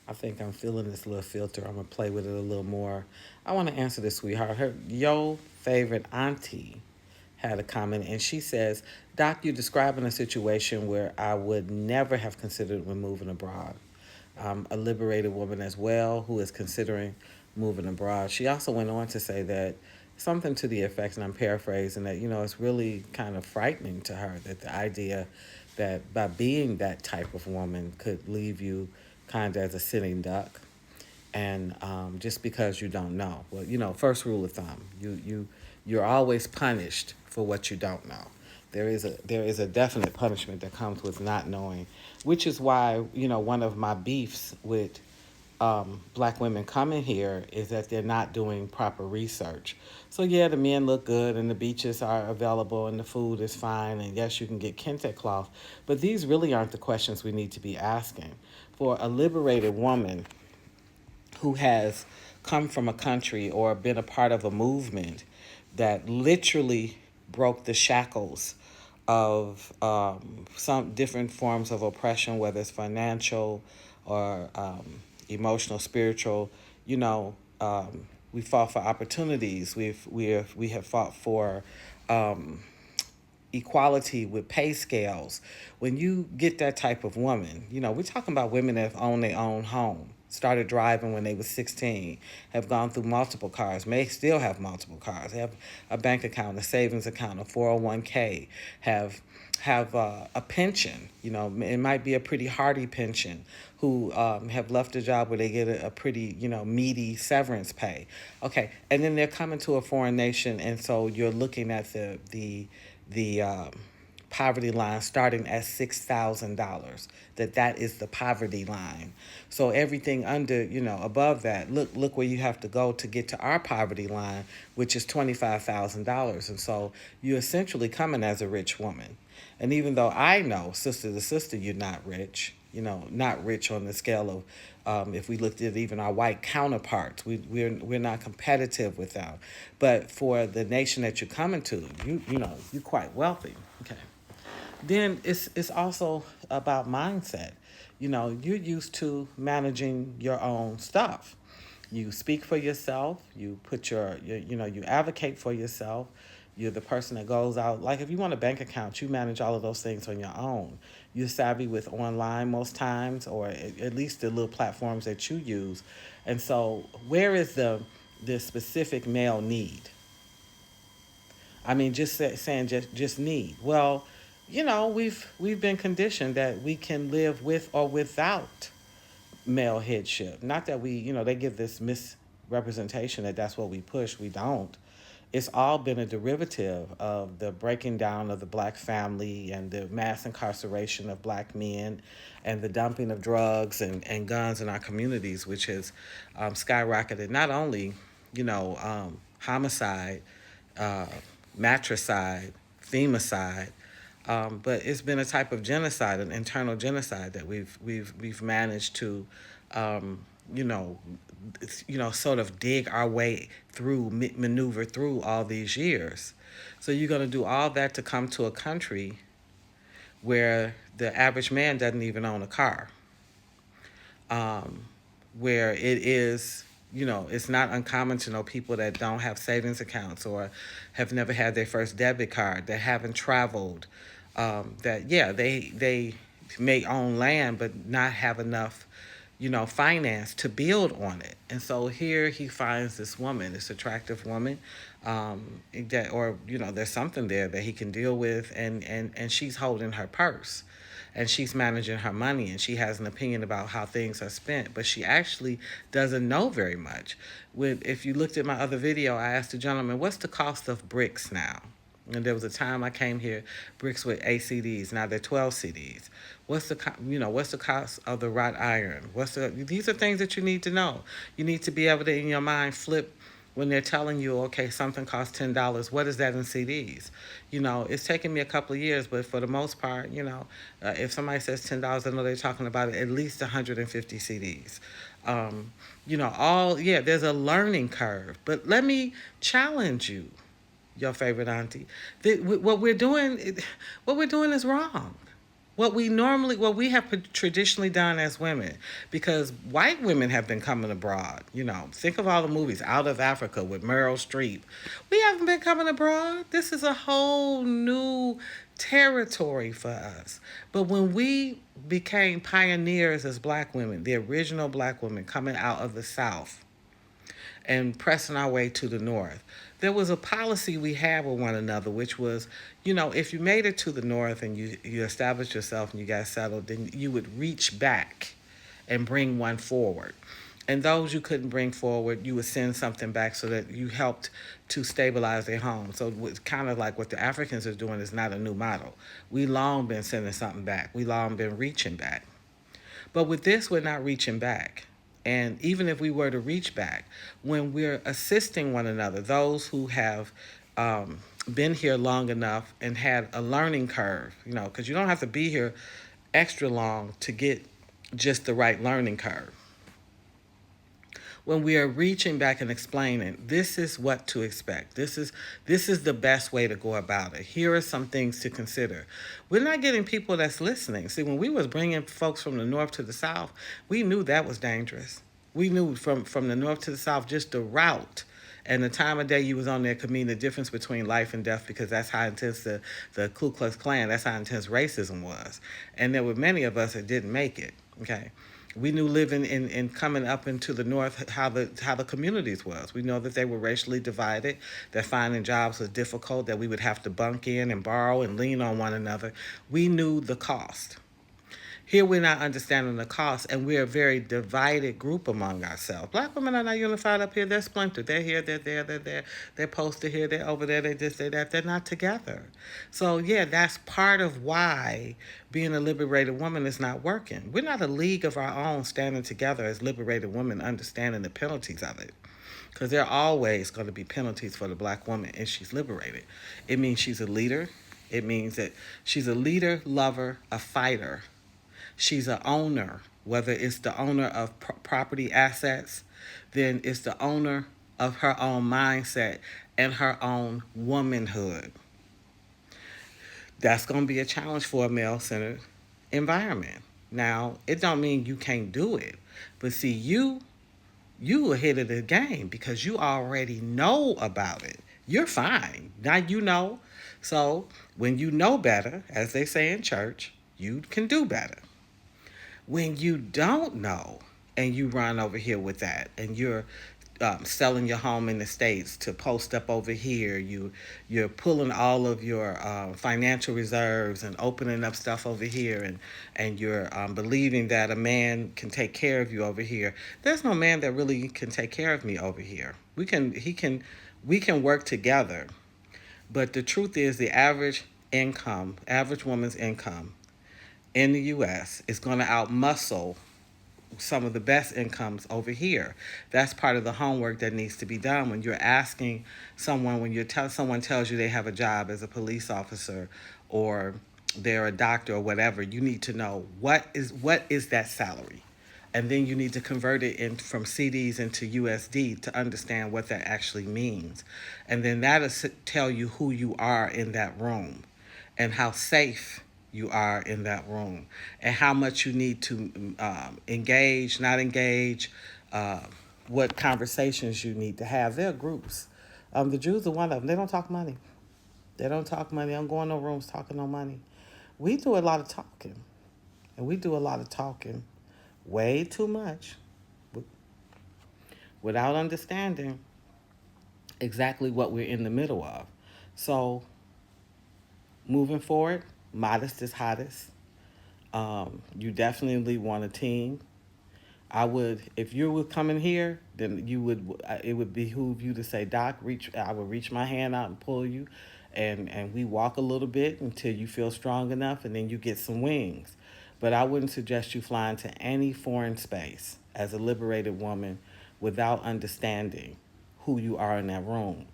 I think I'm feeling this little filter. I'm gonna play with it a little more. I want to answer this, sweetheart. Your favorite auntie had a comment, and she says, "Doc, you're describing a situation where I would never have considered when moving abroad. I'm a liberated woman as well who is considering moving abroad." She also went on to say that something to the effect, and I'm paraphrasing, that it's really kind of frightening to her that the idea that by being that type of woman could leave you kind of as a sitting duck, and just because you don't know. Well, first rule of thumb, you're always punished for what you don't know. There is a definite punishment that comes with not knowing, which is why one of my beefs with black women coming here is that they're not doing proper research. So yeah, the men look good and the beaches are available and the food is fine, and yes, you can get kente cloth, but these really aren't the questions we need to be asking. For a liberated woman who has come from a country or been a part of a movement that literally broke the shackles of some different forms of oppression, whether it's financial or emotional, spiritual. You know, we fought for opportunities. We have fought for equality with pay scales. When you get that type of woman, we're talking about women that have owned their own home, started driving when they were 16, have gone through multiple cars, may still have multiple cars, have a bank account, a savings account, a 401k, have a pension. It might be a pretty hearty pension. Who have left a job where they get a pretty meaty severance pay. Okay, and then they're coming to a foreign nation, and so you're looking at the poverty line starting at $6,000. That is the poverty line. So everything under, above that, look where you have to go to get to our poverty line, which is $25,000. And so you're essentially coming as a rich woman. And even though I know, sister to sister, you're not rich, not rich on the scale of, if we looked at even our white counterparts, we're not competitive with them. But for the nation that you're coming to, you're quite wealthy. Okay. Then it's also about mindset. You're used to managing your own stuff. You speak for yourself. You put you advocate for yourself. You're the person that goes out. Like if you want a bank account, you manage all of those things on your own. You're savvy with online most times, or at least the little platforms that you use. And so, where is the specific male need? I mean, saying just need. Well, we've been conditioned that we can live with or without male headship. Not that they give this misrepresentation that that's what we push. We don't. It's all been a derivative of the breaking down of the black family and the mass incarceration of black men and the dumping of drugs and guns in our communities, which has skyrocketed not only, homicide, uh, matricide, femicide, but it's been a type of genocide, an internal genocide that we've managed to, um, you know, sort of dig our way through, maneuver through all these years. So you're going to do all that to come to a country where the average man doesn't even own a car, um, where it's not uncommon to know people that don't have savings accounts or have never had their first debit card, that haven't traveled, that, yeah, they may own land but not have enough, finance to build on it. And so here he finds this woman, this attractive woman, that, or, there's something there that he can deal with, and she's holding her purse and she's managing her money and she has an opinion about how things are spent, but she actually doesn't know very much. If you looked at my other video, I asked the gentleman, what's the cost of bricks now? And there was a time I came here, bricks with 8 CDs. Now they're 12 CDs. What's the cost of the wrought iron? These are things that you need to know. You need to be able to, in your mind, flip when they're telling you, okay, something costs $10. What is that in CDs? It's taken me a couple of years, but for the most part, if somebody says $10, I know they're talking about at least 150 CDs. There's a learning curve. But let me challenge you, your favorite auntie. What we're doing is wrong. what we have traditionally done as women, because white women have been coming abroad. You know, think of all the movies Out of Africa with Meryl Streep. We haven't been coming abroad. This is a whole new territory for us. But when we became pioneers as black women, the original black women coming out of the South, and pressing our way to the north. There was a policy we had with one another, which was, you know, if you made it to the north and you established yourself and you got settled, then you would reach back and bring one forward. And those you couldn't bring forward, you would send something back so that you helped to stabilize their home. So it's kind of like what the Africans are doing is not a new model. We long been sending something back. We long been reaching back. But with this, we're not reaching back. And even if we were to reach back, when we're assisting one another, those who have been here long enough and had a learning curve, you know, because you don't have to be here extra long to get just the right learning curve. When we are reaching back and explaining, this is what to expect. This is the best way to go about it. Here are some things to consider. We're not getting people that's listening. See, when we was bringing folks from the north to the south, we knew that was dangerous. We knew from the north to the south, just the route and the time of day you was on there could mean the difference between life and death, because that's how intense the Ku Klux Klan, that's how intense racism was. And there were many of us that didn't make it. Okay. We knew living in coming up into the north how the communities was. We know that they were racially divided, that finding jobs was difficult, that we would have to bunk in and borrow and lean on one another. We knew the cost. Here we're not understanding the cost, and we're a very divided group among ourselves. Black women are not unified up here. They're splintered. They're here, they're there, they're there. They're posted here, they're over there, they this, they that. They're not together. So, yeah, that's part of why being a liberated woman is not working. We're not a league of our own standing together as liberated women, understanding the penalties of it. Because there are always going to be penalties for the black woman if she's liberated. It means she's a leader. It means that she's a leader, lover, a fighter. She's an owner, whether it's the owner of property assets, then it's the owner of her own mindset and her own womanhood. That's going to be a challenge for a male-centered environment. Now, it don't mean you can't do it, but see, you ahead of the game because you already know about it. You're fine. Now you know. So when you know better, as they say in church, you can do better. When you don't know and you run over here with that and you're selling your home in the states to post up over here, you're pulling all of your financial reserves and opening up stuff over here, and you're believing that a man can take care of you over here. There's no man that really can take care of me over here. We can work together, but the truth is the average woman's income in the U.S. is going to outmuscle some of the best incomes over here. That's part of the homework that needs to be done when you're asking someone, when someone tells you they have a job as a police officer or they're a doctor or whatever. You need to know what is that salary, and then you need to convert it in from CDs into USD to understand what that actually means, and then that'll tell you who you are in that room and how safe you are in that room and how much you need to engage, not engage, uh, what conversations you need to have. There are groups. The Jews are one of them. They don't talk money. They don't talk money. They don't go in no rooms talking no money. We do a lot of talking, and we do a lot of talking way too much without understanding exactly what we're in the middle of. So, moving forward, modest is hottest. You definitely want a team. I would, if you were coming here, then it would behoove you to say, Doc, reach. I would reach my hand out and pull you, and we walk a little bit until you feel strong enough, and then you get some wings. But I wouldn't suggest you fly into any foreign space as a liberated woman without understanding who you are in that room.